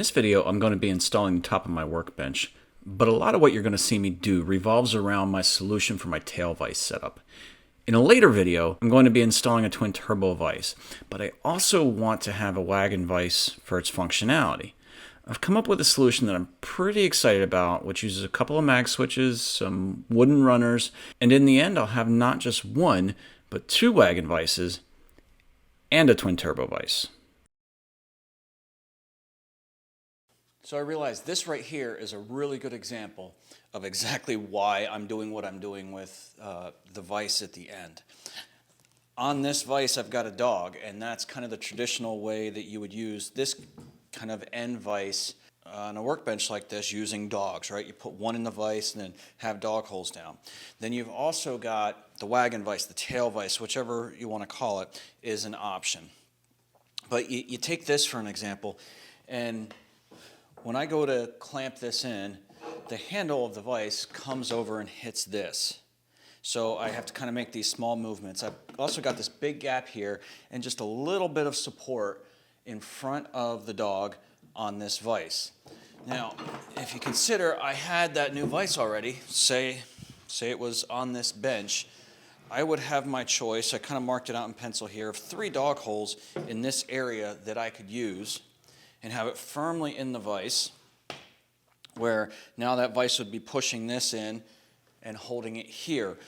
this video, I'm going to be installing the top of my workbench, but a lot of what you're going to see me do revolves around my solution for my tail vise setup. In a later video, I'm going to be installing a twin turbo vise, but I also want to have a wagon vise for its functionality. I've come up with a solution that I'm pretty excited about, which uses a couple of mag switches, some wooden runners, and in the end I'll have not just one, but two wagon vises and a twin turbo vise. So I realized this right here is a really good example of exactly why I'm doing what I'm doing with the vise at the end. On this vise I've got a dog, and that's kind of the traditional way that you would use this kind of end vise on a workbench like this using dogs, right? You put one in the vise and then have dog holes down. Then you've also got the wagon vise, the tail vise, whichever you want to call it, is an option. But you take this for an example, and when I go to clamp this in, the handle of the vise comes over and hits this. So I have to kind of make these small movements. I've also got this big gap here and just a little bit of support in front of the dog on this vise. Now, if you consider I had that new vise already, say it was on this bench, I would have my choice, I kind of marked it out in pencil here, of 3 dog holes in this area that I could use and have it firmly in the vise, where now that vise would be pushing this in and holding it here,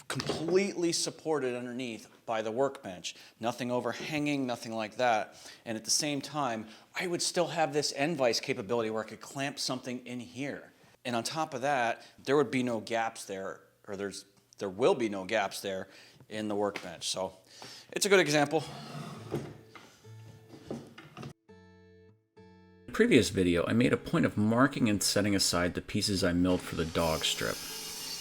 completely supported underneath by the workbench. Nothing overhanging, nothing like that. And at the same time, I would still have this end vise capability where I could clamp something in here. And on top of that, there would be no gaps there, or there will be no gaps there in the workbench. So it's a good example. In the previous video, I made a point of marking and setting aside the pieces I milled for the dog strip.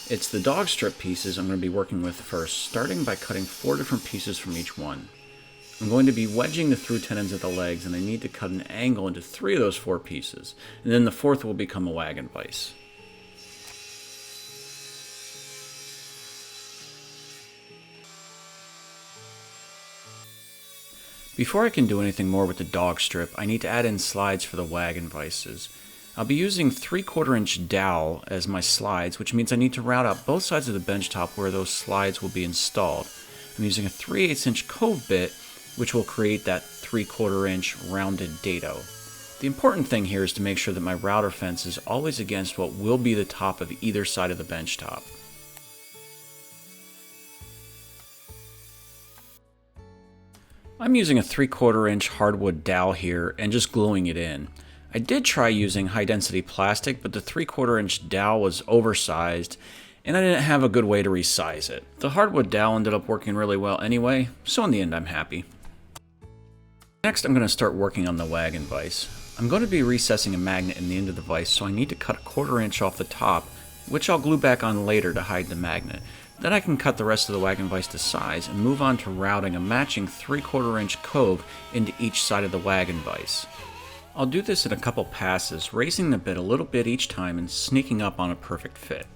It's the dog strip pieces I'm going to be working with first, starting by cutting 4 different pieces from each one. I'm going to be wedging the through tenons at the legs, and I need to cut an angle into 3 of those 4 pieces, and then the 4th will become a wagon vise. Before I can do anything more with the dog strip, I need to add in slides for the wagon vises. I'll be using 3/4 inch dowel as my slides, which means I need to route out both sides of the bench top where those slides will be installed. I'm using a 3/8 inch cove bit, which will create that 3/4 inch rounded dado. The important thing here is to make sure that my router fence is always against what will be the top of either side of the bench top. I'm using a 3/4 inch hardwood dowel here and just gluing it in. I did try using high density plastic, but the 3/4 inch dowel was oversized and I didn't have a good way to resize it. The hardwood dowel ended up working really well anyway, so in the end I'm happy. Next I'm going to start working on the wagon vise. I'm going to be recessing a magnet in the end of the vise, so I need to cut 1/4 inch off the top, which I'll glue back on later to hide the magnet. Then I can cut the rest of the wagon vise to size and move on to routing a matching 3/4 inch cove into each side of the wagon vise. I'll do this in a couple passes, raising the bit a little bit each time and sneaking up on a perfect fit.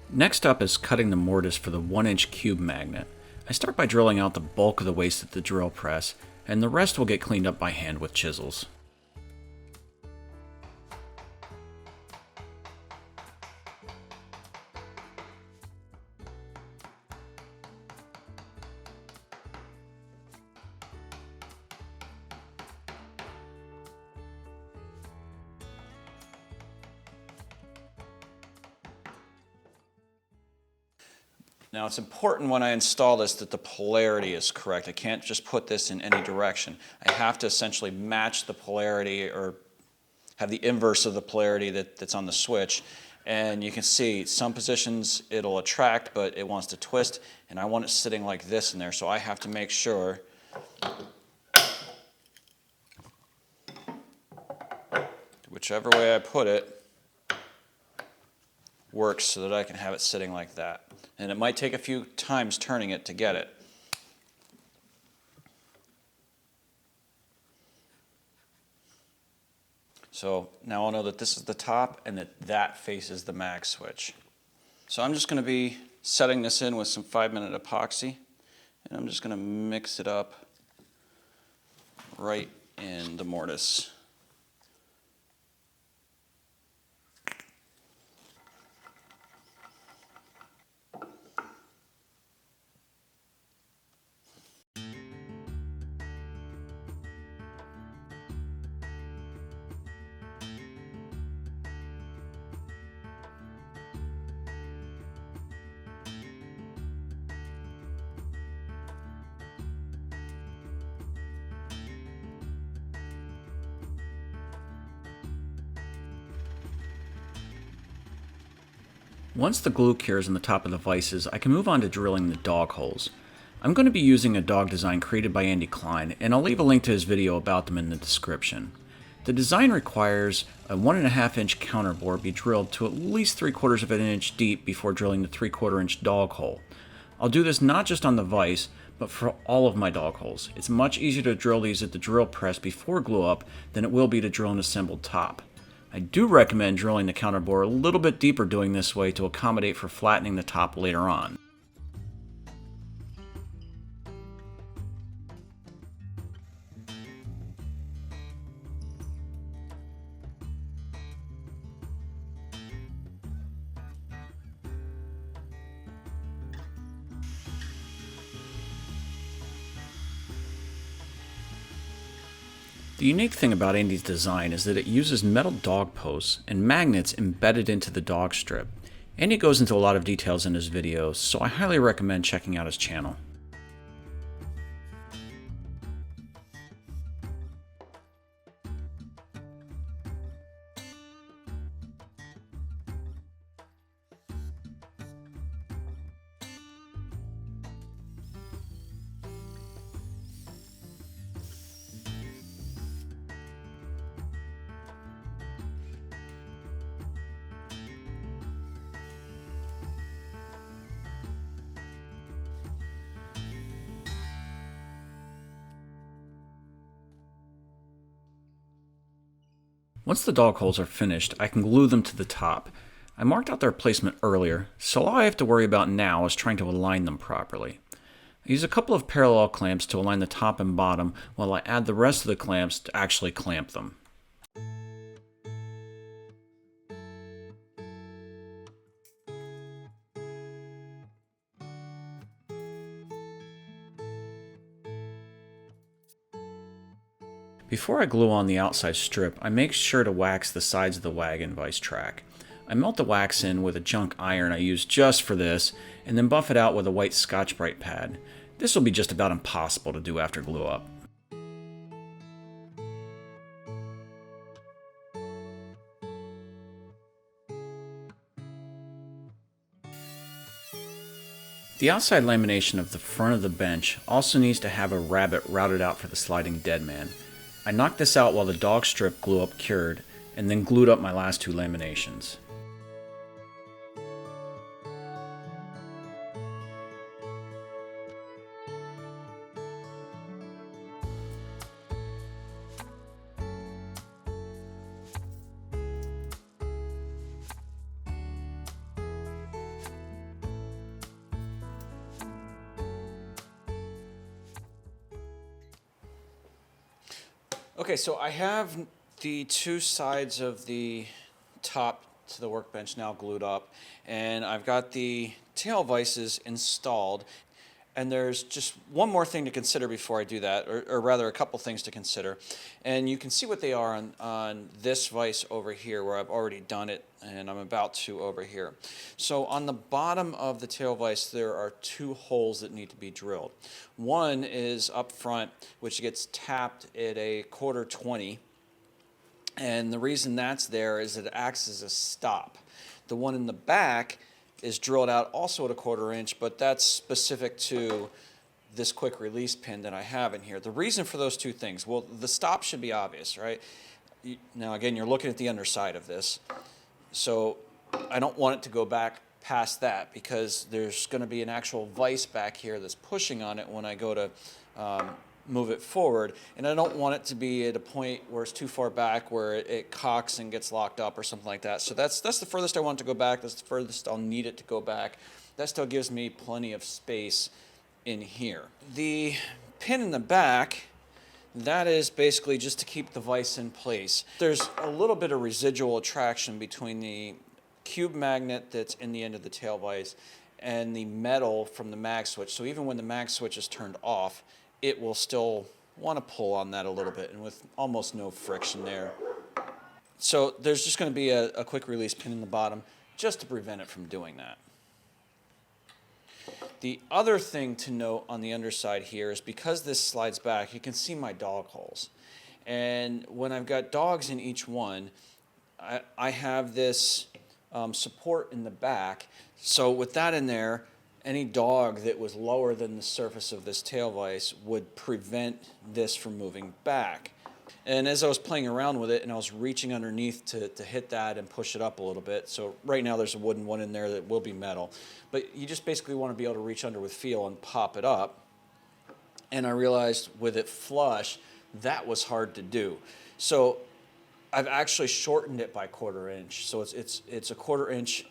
Next up is cutting the mortise for the 1-inch cube magnet. I start by drilling out the bulk of the waste at the drill press, and the rest will get cleaned up by hand with chisels. Now it's important when I install this that the polarity is correct. I can't just put this in any direction. I have to essentially match the polarity or have the inverse of the polarity that's on the switch. And you can see some positions it'll attract, but it wants to twist, and I want it sitting like this in there, so I have to make sure whichever way I put it works so that I can have it sitting like that. And it might take a few times turning it to get it. So now I'll know that this is the top and that that faces the mag switch. So I'm just going to be setting this in with some 5-minute epoxy, and I'm just going to mix it up right in the mortise. Once the glue cures on the top of the vices, I can move on to drilling the dog holes. I'm going to be using a dog design created by Andy Klein, and I'll leave a link to his video about them in the description. The design requires a 1.5 inch counterbore be drilled to at least 3/4 of an inch deep before drilling the 3/4 inch dog hole. I'll do this not just on the vise, but for all of my dog holes. It's much easier to drill these at the drill press before glue up than it will be to drill an assembled top. I do recommend drilling the counterbore a little bit deeper doing this way to accommodate for flattening the top later on. The unique thing about Andy's design is that it uses metal dog posts and magnets embedded into the dog strip. Andy goes into a lot of details in his videos, so I highly recommend checking out his channel. Once the dog holes are finished, I can glue them to the top. I marked out their placement earlier, so all I have to worry about now is trying to align them properly. I use a couple of parallel clamps to align the top and bottom while I add the rest of the clamps to actually clamp them. Before I glue on the outside strip, I make sure to wax the sides of the wagon vise track. I melt the wax in with a junk iron I use just for this, and then buff it out with a white Scotch-Brite pad. This will be just about impossible to do after glue up. The outside lamination of the front of the bench also needs to have a rabbit routed out for the sliding deadman. I knocked this out while the dog strip glue up cured, and then glued up my last two laminations. Okay, so I have the two sides of the top to the workbench now glued up, and I've got the tail vices installed. And there's just one more thing to consider before I do that, or rather a couple things to consider. And you can see what they are on this vise over here where I've already done it and I'm about to over here. So on the bottom of the tail vise there are two holes that need to be drilled. One is up front, which gets tapped at a 1/4-20. And the reason that's there is it acts as a stop. The one in the back is drilled out also at a 1/4 inch, but that's specific to this quick release pin that I have in here. The reason for those two things, well, the stop should be obvious, right? Now again, you're looking at the underside of this, so I don't want it to go back past that because there's going to be an actual vise back here that's pushing on it when I go to move it forward, and I don't want it to be at a point where it's too far back where it cocks and gets locked up or something like that. So that's the furthest I want it to go back. That's the furthest I'll need it to go back. That still gives me plenty of space in here. The pin in the back, that is basically just to keep the vise in place. There's a little bit of residual attraction between the cube magnet that's in the end of the tail vise and the metal from the mag switch. So even when the mag switch is turned off, it will still want to pull on that a little bit, and with almost no friction there. So there's just going to be a quick release pin in the bottom just to prevent it from doing that. The other thing to note on the underside here is because this slides back, you can see my dog holes. And when I've got dogs in each one, I have this support in the back. So with that in there, any dog that was lower than the surface of this tail vise would prevent this from moving back. And as I was playing around with it and I was reaching underneath to hit that and push it up a little bit, so right now there's a wooden one in there that will be metal, but you just basically want to be able to reach under with feel and pop it up. And I realized with it flush, that was hard to do. So I've actually shortened it by 1/4 inch. So it's a 1/4 inch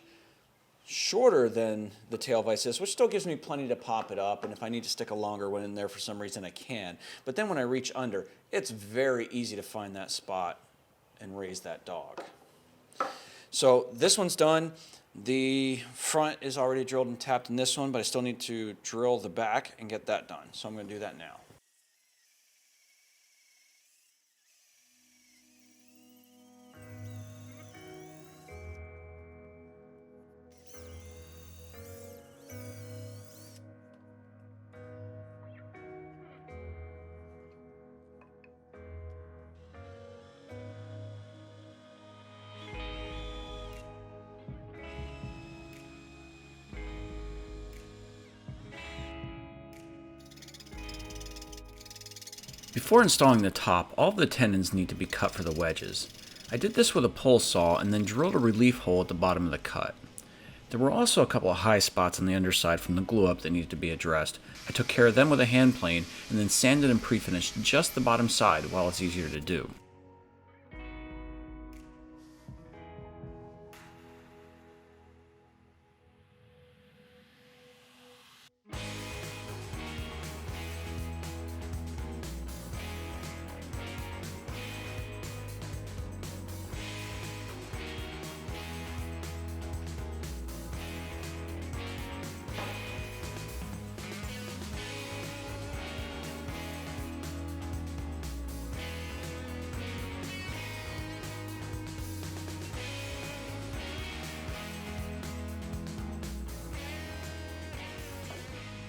shorter than the tail vise is, which still gives me plenty to pop it up, and if I need to stick a longer one in there for some reason I can. But then when I reach under, it's very easy to find that spot and raise that dog. So this one's done. The front is already drilled and tapped in this one, but I still need to drill the back and get that done. So I'm going to do that now. Before installing the top, all of the tendons need to be cut for the wedges. I did this with a pole saw and then drilled a relief hole at the bottom of the cut. There were also a couple of high spots on the underside from the glue up that needed to be addressed. I took care of them with a hand plane and then sanded and pre-finished just the bottom side while it's easier to do.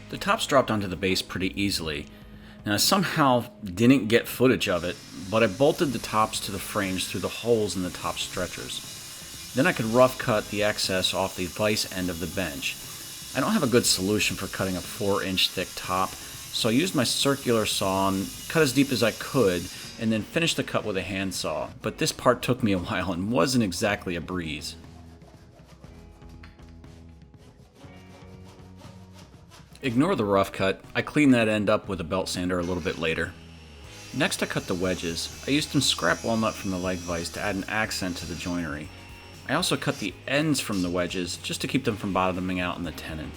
The tops dropped onto the base pretty easily, and I somehow didn't get footage of it, but I bolted the tops to the frames through the holes in the top stretchers. Then I could rough cut the excess off the vise end of the bench. I don't have a good solution for cutting a 4-inch thick top, so I used my circular saw and cut as deep as I could, and then finished the cut with a handsaw, but this part took me a while and wasn't exactly a breeze. Ignore the rough cut, I cleaned that end up with a belt sander a little bit later. Next I cut the wedges. I used some scrap walnut from the leg vise to add an accent to the joinery. I also cut the ends from the wedges just to keep them from bottoming out in the tenon.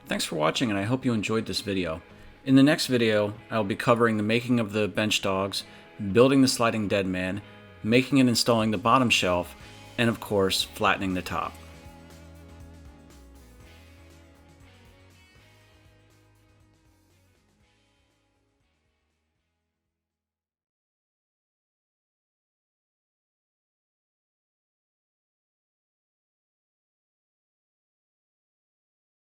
Thanks for watching, and I hope you enjoyed this video. In the next video, I'll be covering the making of the bench dogs, building the sliding deadman, making and installing the bottom shelf, and of course, flattening the top.